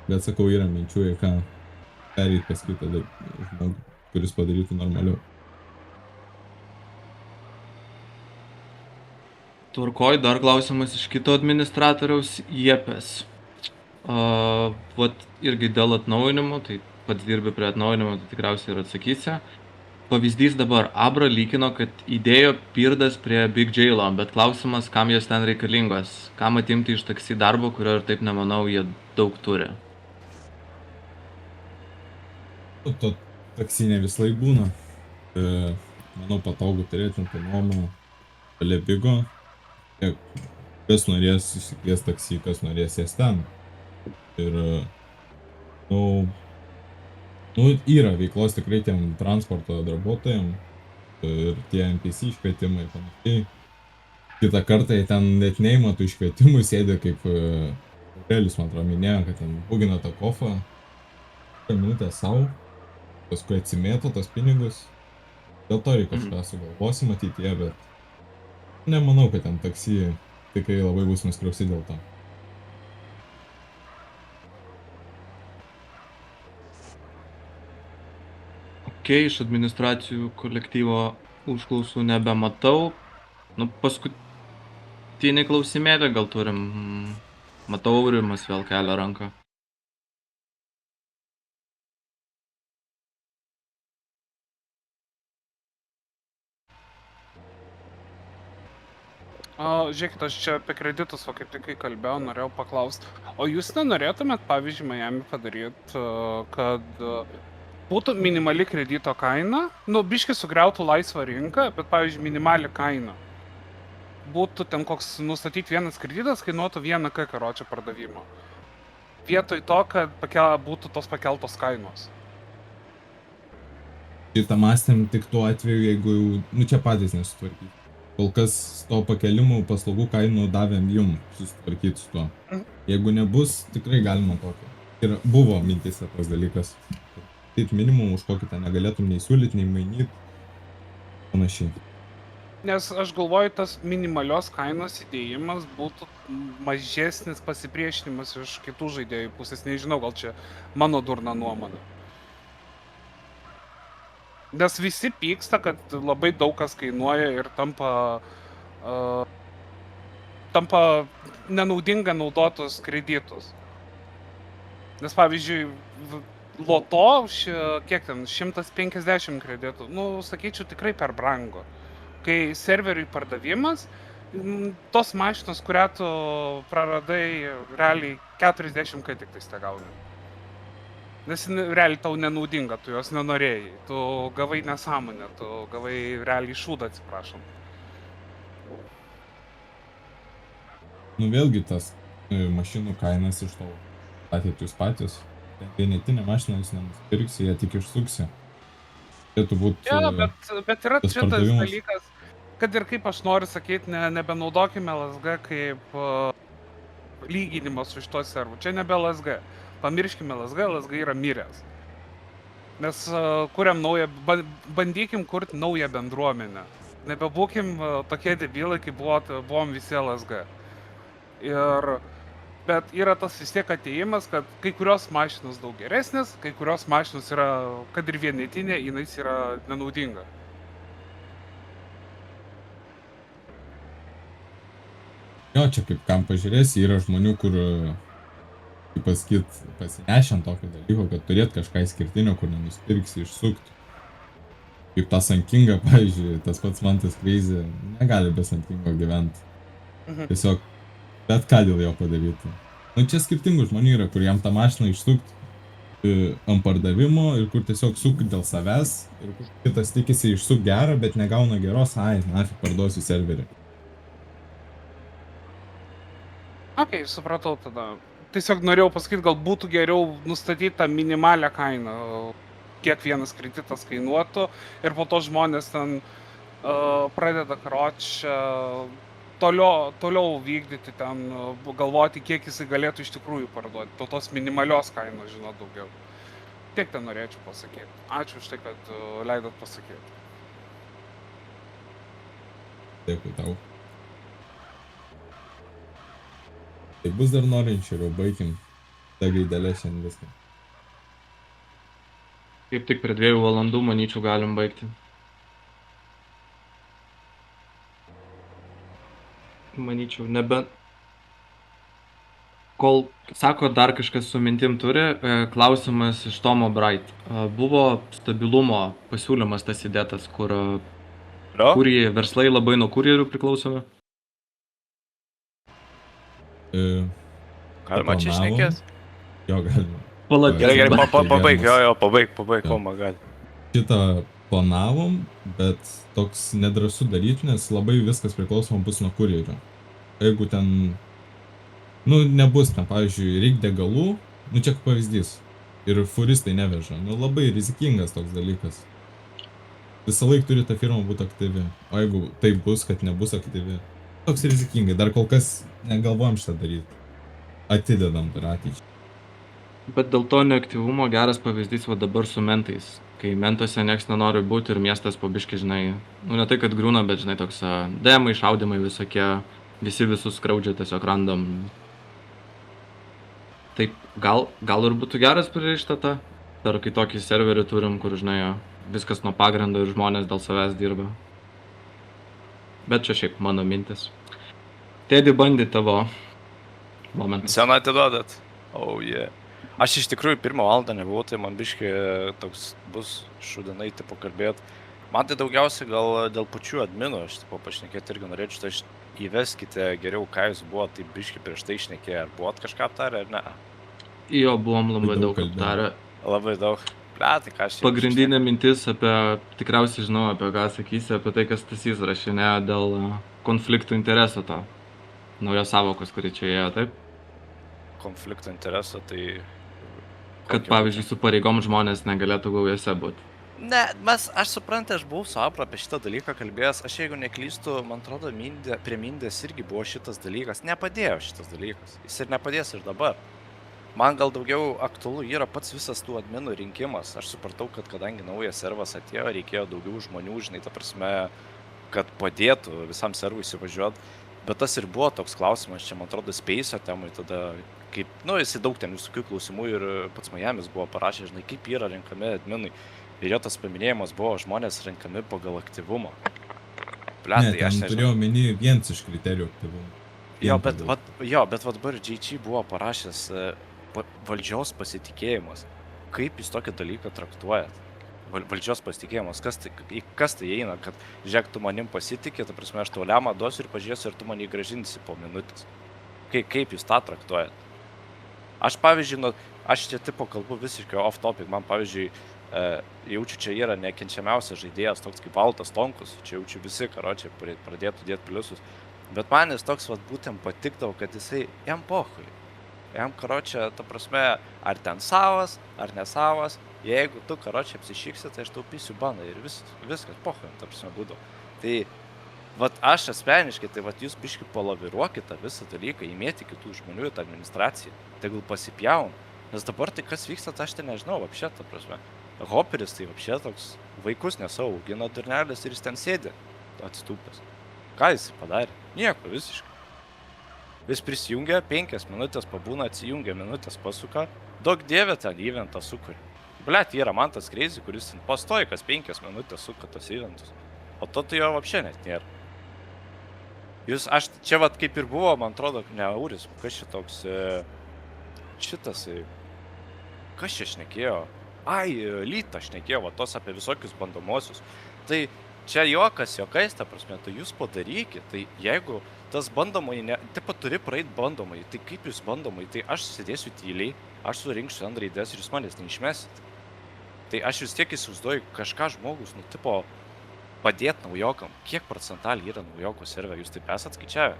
Bet sakau, yra minčių, į ką pereit pas kitą žmogų, kuris padarytų normaliau. Tvarkoj, dar klausimas iš kito administratoriaus Jepes. Vat irgi dėl atnaujinimo, tai pats dirbi prie atnaujinimo, tai tikriausiai ir atsakysi. Pavyzdys dabar, Abra lygino, kad įdėjo pirdas prie Big Jailo, bet klausimas, kam jos ten reikalingos, kam atimti iš taksi darbo, kurio ir taip nemanau jie daug turi. Nu, to taksi ne vis laik būna. Manau, patogu turėti tą nuomą šalia bigo. Tiek, kas norės išsikvies taksi, kas norės jas ten. Ir, nu, yra veiklos tikrai tiem transporto darbuotojam ir tie NPC iškvietimai ir panašiai. Kitą kartą jie ten net neima tų iškvietimų, sėdi kaip Aurelijus, man atrodo, minėjo, kad ten bugina tą kofą, minutę savo, paskui atsimėto tos pinigus. Dėl to reikia kažką sugalvosim ateityje, bet nemanau, kad ten taksi tikrai labai bus nuskriausti dėl to. Ok, iš administracijų kolektyvo užklausų nebematau. Nu, paskutinį klausimėlį gal turim. Matau, Aurimas vėl kelia ranką. Žiūrėkit, aš čia apie kreditus, o kaip tik kai kalbėjau, norėjau paklausti. O jūs nenorėtumėt, pavyzdžiui, Miami padaryti, kad būtų minimali kredito kaina, nu, biškai sugriautų laisvą rinką, bet, pavyzdžiui, minimali kaina. Būtų ten koks nustatyti vienas kreditas, kainuotų 1K karočią pardavimo. Vietoj to, kad būtų tos pakeltos kainos. Šitą mąstėm tik tuo atveju, jeigu jau, nu čia patys nesutvarkyti. Kol kas to pakelimų paslaugų kainų davėm jum susitvarkyti su tuo. Jeigu nebus, tikrai galima tokio. Ir buvo mintise tas dalykas. Taip minimum, už kokį ten negalėtum nei siūlyti, nei mainyti. Panašiai. Nes aš galvoju, tas minimalios kainos įdėjimas būtų mažesnis pasipriešinimas iš kitų žaidėjų pusės. Nežinau, gal čia mano durna nuomonė. Nes visi pyksta, kad labai daug kas kainuoja ir tampa nenaudinga naudotus kreditus. Nes pavyzdžiui, loto, kiek ten, 150 kreditų, nu, sakyčiau, tikrai per brangu. Kai serveriui pardavimas, tos mašinos, kurią tu praradai, realiai 40 kai tik tais te gauni. Nes realiai tau nenaudinga, tu jos nenorėjai, tu gavai nesąmonę, tu gavai realiai šūdą, atsiprašom. Nu vėlgi tas mašinų kainas iš to statėt jūs patys. Vienetinė mašina jūs nenusipirksi, jie tik išsuksi. Turėtų būti Ja, bet yra šitas dalykas, kad ir kaip aš noriu sakyti, nebenaudokime LSG kaip lyginimas su šito servu. Čia nebe LSG. Pamirškime LSG, LSG yra miręs. Nes kuriam naują, bandykim kurti naują bendruomenę. Nebebūkim tokie debilai, kaip buvom visi LSG. Bet yra tas vis tiek atėjimas, kad kai kurios mašinos daug geresnės, kai kurios mašinos yra, kad ir vienetinė, jinai yra nenaudinga. Jo, čia kaip kam pažiūrėsi, yra žmonių, kur, kaip pasakyt, pasinešėm tokio dalyko, kad turėt kažką išskirtinio, kur nenusipirksi, išsukti. Kaip tą sankingą, pavyzdžiui, tas pats Mantas Crazy negali be sankingo gyventi. Tiesiog bet ką dėl jo padaryti. Nu, čia skirtingų žmonių yra, kur jam tą mašiną išsukti ant pardavimo ir kur tiesiog suk dėl savęs ir kur kitas tikisi išsuk gerą, bet negauna geros, nafik parduosiu serverį. Ok, supratau tada. Tiesiog norėjau pasakyti, gal būtų geriau nustatyti tą minimalią kainą, kiek vienas kreditas kainuotų ir po to žmonės ten pradeda toliau vykdyti ten, galvoti, kiek jisai galėtų iš tikrųjų parduoti. To tos minimalios kainos žinot daugiau. Tiek ten norėčiau pasakyti. Ačiū už tai, kad leidot pasakyti. Dėkui tau. Tai bus dar norinčių, jau baigim. Ta gaidelė šiandien viską. Kaip tik prie 2 valandų, manyčiau, galim baigti. Manyčiau, nebent... Kol, sako, dar kažkas su mintim turi, klausimas iš Tomo Bright. Buvo stabilumo pasiūlymas tas įdėtas, kur verslai labai nuo kurjerių priklausomi. Galima čia Planavom. šnekės? Jo, galima. Palauk, Gerai, pabaig, Vienas. pabaig, Jo. oh my god. Šitą planavom, bet toks nedrasu daryti, nes labai viskas priklausoma bus nuo kurjerio. Jeigu ten, nebus ten, pavyzdžiui, reikia degalų, čia kaip pavyzdys, ir furistai neveža, labai rizikingas toks dalykas. Visą laiką turi ta firma būti aktyvi, o jeigu tai bus, kad nebus aktyvi, toks rizikingai, dar kol kas negalvojam šitą daryti, atidedam dar ateičiai. Bet dėl to neaktyvumo geras pavyzdys va dabar su mentais. Kai mentuose nieks nenori būti ir miestas po biškį, žinai, ne tai, kad griūna, bet, žinai, toks demai, šaudimai visokie, visi visus skriaudžia, tiesiog randam. Taip, gal ir būtų geras pririšta ta, per kai tokį serverį turim, kur, žinai, viskas nuo pagrindo ir žmonės dėl savęs dirba. Bet čia šiaip mano mintis. Teddy bandė tavo momentas. Seną atiduodat? Oh yeah. Aš iš tikrųjų pirmą valandą nebuvau, tai man biškai toks bus šudinai tipo kalbėt. Man tai daugiausiai gal dėl pačių adminų, aš tipo pašnekėti irgi norėčiau, tai įveskite geriau, ką jūs buvo, tai biškai prieš tai šnekėję, ar buvot kažką aptarę, ar ne? Jo, buvom labai daug kalbėjom. aptarę. Labai daug. Tai ką aš... Pagrindinė mintis apie, tikriausiai žinau, apie ką sakysi, apie tai, kas Stasys rašinėjo dėl konfliktų intereso to. Naujos savokos, kuri čia ėjo, taip? Konflikto intereso, tai... Kad, pavyzdžiui, su pareigom žmonės negalėtų gaujose būti. Ne, aš suprantu, aš buvau su Abra apie šitą dalyką kalbėjęs, aš jeigu neklystu, man atrodo, prie Mindės irgi buvo šitas dalykas, nepadėjo šitas dalykas, jis ir nepadės ir dabar. Man gal daugiau aktualu yra pats visas tų adminų rinkimas, aš supratau, kad kadangi naujas servas atėjo, reikėjo daugiau žmonių, žinai, ta prasme, kad padėtų visam servui įsivažiuoti, bet tas ir buvo toks klausimas, čia man atrodo Space'o temai tada, kaip, jisai daug ten visokių klausimų ir pats Miamis buvo parašę, žinai, kaip yra renkami adminai. Ir jo tas paminėjimas buvo žmonės renkami pagal aktyvumą. Ne, ten turėjau omeny vienas iš kriterijų aktyvumo. Bet dabar JG buvo parašęs valdžios pasitikėjimas. Kaip jūs tokį dalyką traktuojat? Valdžios pasitikėjimas, kas tai eina, kad žiūrėk, tu manim pasitikė, ta prasme, aš tau lemą duosiu ir pažiūrėsiu, ir tu manį grąžinsi po minutės. Kaip jūs tą traktuojat? Aš, pavyzdžiui, aš čia tipo kalbu visiškai off topic, man, pavyzdžiui, jaučiu, čia yra nekenčiamiausias žaidėjas, toks kaip Valtas Tonkus, čia jaučiu visi, karočiai, pradėtų dėti pliusus, bet man jis toks, būtent patikdavo, kad jisai, jam pohui, jam, karočiai, ta prasme, ar ten savas, ar nesavas, jeigu tu, karočiai, apsišyksi, tai aš taupysiu baną ir viskas, pohui, ta prasme, būdu. Tai, aš asmeniškai, tai jūs biškai palaviruokit tą visą dalyką, įmėti kitų žmonių į tą administraciją, tegul pasipjaun, nes dabar tai kas vyksta, tai aš tai nežinau, apšė, ta prasme. Hoperis tai apšė toks vaikus nesavo augina durnelis ir jis ten sėdi atstūpęs. Ką jis padarė? Nieko, visiškai. Vis prisijungia, 5 minutės pabūna, atsijungia minutės pasuka, daug dievė ten eventą sukuria. Blet, yra man tas crazy, kuris ten pastoja, kas 5 minutės suka tos eventus. O to tai jo apšė net nėra. Aš čia kaip ir buvo, man atrodo, ne Auris, kas čia toks, šitas, kas čia šnekėjo? Lyta šnekėjo, tos apie visokius bandomosius. Tai čia juokais, ta prasme, tai jūs padarykit, tai jeigu tas bandomai, taip pat turi praeit bandomai, tai kaip jūs bandomai, tai aš sėdėsiu tyliai, aš surinksiu ant raidės ir jūs manęs neišmesit. Tai aš vis tiek įsivaizduoju kažką žmogus, tipo, padėt naujokam, kiek procentaliai yra naujokų server, jūs taip esat skaičiavę.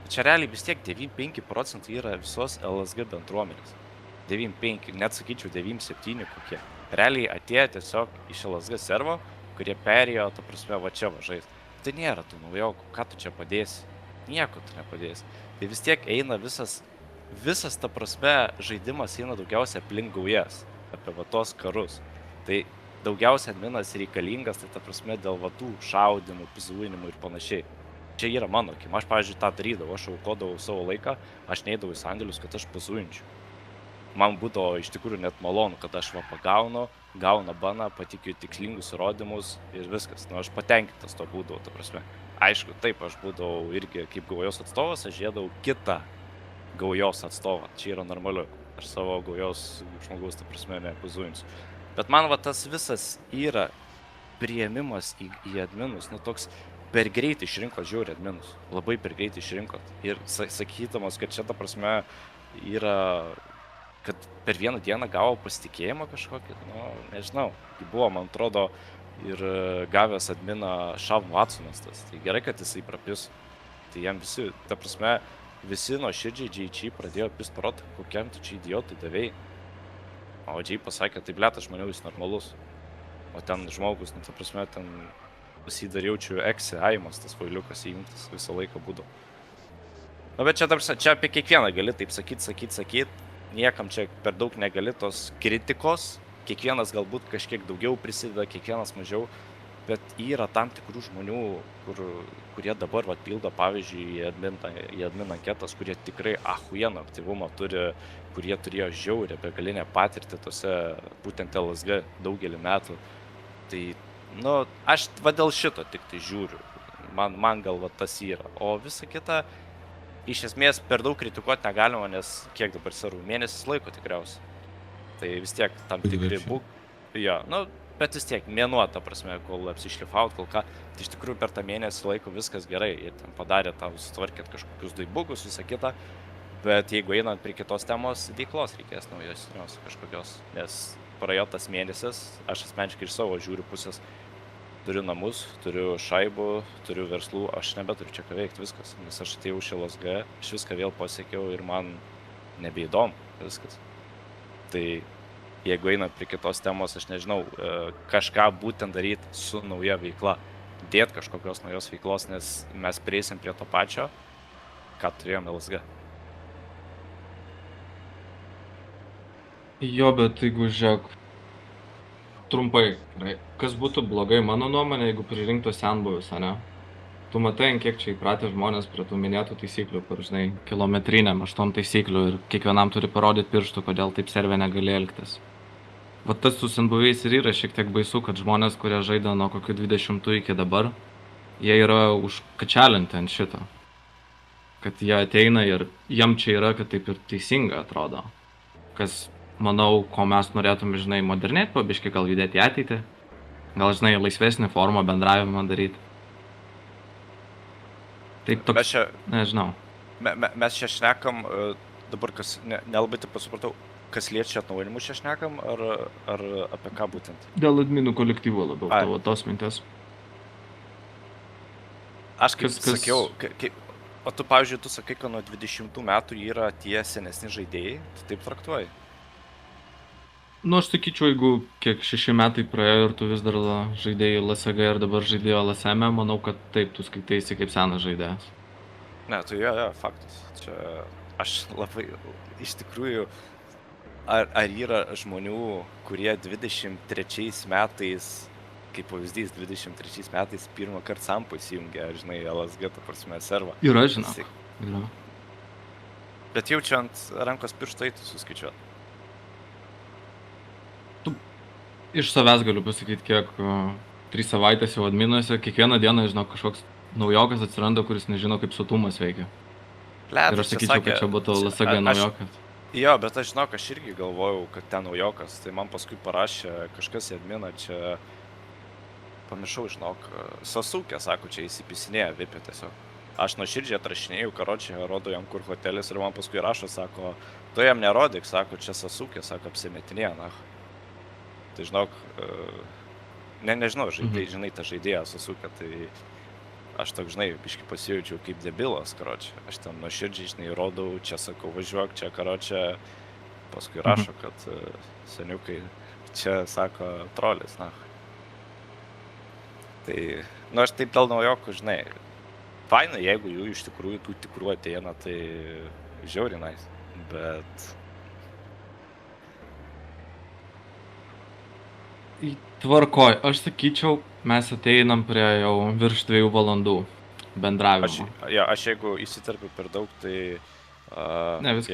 Čia realiai vis tiek 95% yra visos LSG bendruomenės. 9.5, net sakyčiau 9.7 kokie. Realiai atėjo tiesiog iš LSG servo, kurie perėjo, ta prasme, čia žaist. Tai nėra tų naujokų, ką tu čia padėsi? Nieko tu nepadėsi. Tai vis tiek eina visas, ta prasme, žaidimas eina daugiausia aplink gaujas, apie tos karus. Tai daugiausia adminas reikalingas, tai ta prasme, dėl tų šaudimų, pizuinimų ir panašiai. Čia yra mano akim. Aš, pavyzdžiui, tą darydavau, aš aukodavau savo laiką, aš neidavau į sandėlius, kad aš pizuinčiau. man būdavo iš tikrųjų net malonu, kad aš va pagaunu, gauna baną, patikiu tikslingus įrodymus ir viskas. Nu, aš patenkintas to būdavau, ta prasme. Aišku, taip, aš būdavau irgi kaip gaujos atstovas, aš žiedavau kitą gaujos atstovą. Čia yra normalu. Aš savo gaujos žmogaus, ta prasme, neakuzuojimsiu. Bet man va tas visas yra priėmimas į adminus, nu toks per greitai išrinkot žiauri adminus. Labai per greitai išrinkot. Ir sakydamas, kad čia ta prasme yra, kad per vieną dieną gavo pasitikėjimą kažkokį, nu, nežinau. Tai buvo, man atrodo, ir gavęs adminą Sean Watsonas tas. Tai gerai, kad jisai prapis. Tai jam visi, ta prasme, visi nuo širdžiai JG pradėjo pisparot, kokiam tu čia idiotui davėjai. O JG pasakė, tai blėt, aš maniau, jis normalus. O ten žmogus, nu, ta prasme, ten pasidariaučiau eksi, aimas, tas vailiukas įjungtas visą laiką būdavo. Nu, bet čia, ta prasme, čia apie kiekvieną gali taip sakyt. Niekam čia per daug negali tos kritikos. Kiekvienas galbūt kažkiek daugiau prisideda, kiekvienas mažiau. Bet yra tam tikrų žmonių, kurie dabar pildo, pavyzdžiui, į admin anketas, kurie tikrai ahuieno aktyvumą turi, kurie turėjo žiaurę begalinę patirtį tose būtent LSG daugelį metų. Tai, nu, aš dėl šito tik tai žiūriu. Man gal tas yra. O visa kita, iš esmės, per daug kritikuoti negalima, nes kiek dabar sarų, mėnesis laiko tikriausiai. Tai vis tiek tam tikri būk. Jo, nu, bet vis tiek mėnuo, ta prasme, kol apsišlifaut, kol ką, tai iš tikrųjų per tą mėnesį laiko viskas gerai, jie ten padarė tau, sutvarkėt kažkokius daibugus, visą kitą, bet jeigu einant prie kitos temos, veiklos reikės naujos kažkokios, nes praėjo tas mėnesis, aš asmeniškai iš savo žiūrių pusės turiu namus, turiu šaibų, turiu verslų, aš nebeturiu čia ką veikti, viskas, nes aš atėjau iš LSG, aš viską vėl pasiekiau ir man nebeįdomu viskas. Tai jeigu einant prie kitos temos, aš nežinau, kažką būtent daryti su nauja veikla, dėti kažkokios naujos veiklos, nes mes prieisim prie to pačio, ką turėjom LSG. Jo, bet jeigu žiūrėk, trumpai, kas būtų blogai mano nuomonė, jeigu pririnktų senbuvius, ne? Tu matai, kiek čia įpratę žmonės prie tų minėtų taisyklių, kur, žinai, kilometriniam 8 taisyklių ir kiekvienam turi parodyti pirštų, kodėl taip servė negali elgtis. Vat tas su senbuviais ir yra šiek tiek baisu, kad žmonės, kurie žaidė nuo kokių 20 iki dabar, jie yra užkačialinti ant šito. Kad jie ateina ir jiem čia yra, kad taip ir teisinga atrodo. Kas, manau, ko mes norėtume, žinai, modernėti, pabiškai gal judėti į ateitį. Gal, žinai, laisvesnį formą bendravimą daryti. Taip toks, Mes čia, nežinau. mes čia šnekam, dabar kas, nelabai taip supratau, kas liečia atnaujinimus čia šnekam, ar apie ką būtent? Dėl adminų kolektyvo labiau Ai. tavo tos mintis. Aš kaip Kas- sakiau, o tu, pavyzdžiui, tu sakai, kad nuo 20 metų yra tie senesni žaidėjai, tu taip traktuoji? Nu, aš sakyčiau, jeigu kiek 6 metai praėjo ir tu vis dar žaidėjai LSG ir dabar žaidėjo LSM, manau, kad taip, tu skaitaisi kaip senas žaidėjas. Ne, tai jo, faktas. Čia aš labai, iš tikrųjų, ar yra žmonių, kurie 23 metais, kaip pavyzdys, 23 metais pirmą kartą sampą įsijungė, žinai, LSG, ta prasme, servą. Yra, žinok. Yra. Bet jau čia ant rankos pirštų eitų suskaičiuoti. Iš savęs galiu pasakyti, kiek 3 savaitės jau adminuose, kiekvieną dieną, žinok, kažkoks naujokas atsiranda, kuris nežino, kaip sotumas veikia. Ir aš sakyčiau, kad čia būtų LSG naujokas. Jo, bet aš žinok, aš irgi galvojau, kad ten naujokas, tai man paskui parašė kažkas į adminą, čia pamiršau, žinok, Sasuke, sako, čia įsipisinėja vipė tiesiog. Aš nuo širdžiai atrašinėjau, karočią, rodo jam kur hotelis ir man paskui rašo, sako, tu jam nerodyk, sako, čia Sasuke, sako, apsimetinėja, na. Tai žinok, nežinau, žinai, tą žaidėją Sasuke, tai aš toks, žinai, biškai pasijaučiau kaip debilas, karočią. Aš ten nuo širdžiai, žinai, rodau, čia sakau, važiuok, čia, karočią, paskui rašo, kad seniukai, čia, sako, trolis, na. Tai, nu, aš taip dėl naujokų, žinai, faina, jeigu jų iš tikrųjų tų tikrų ateina, tai žiauriai nice, bet... Tvarkoj, aš sakyčiau, mes ateinam prie jau virš 2 valandų bendravimo. Aš jeigu įsiterpiu per daug, tai... Ne, viskas.